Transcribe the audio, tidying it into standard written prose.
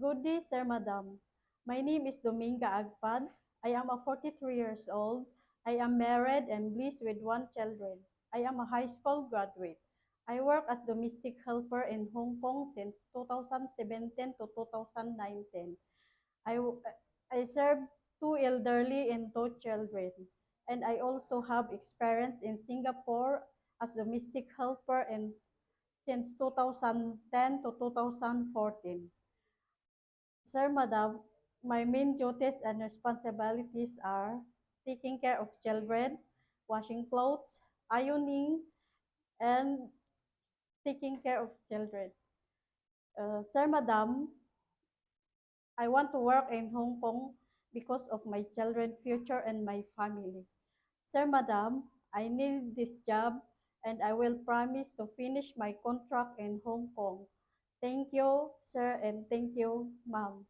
Good day, sir, madam. My name is Dominga Agpad. I am a 43 years old. I am married and blessed with one children. I am a high school graduate. I work as domestic helper in Hong Kong since 2017 to 2019. I, w- I serve two elderly and two children. And I also have experience in Singapore as domestic helper since 2010 to 2014. Sir, Madam, my main duties and responsibilities are taking care of children, washing clothes, ironing, and taking care of children. Sir, Madam, I want to work in Hong Kong because of my children's future and my family. Sir, Madam, I need this job and I will promise to finish my contract in Hong Kong. Thank you, sir, and thank you, ma'am.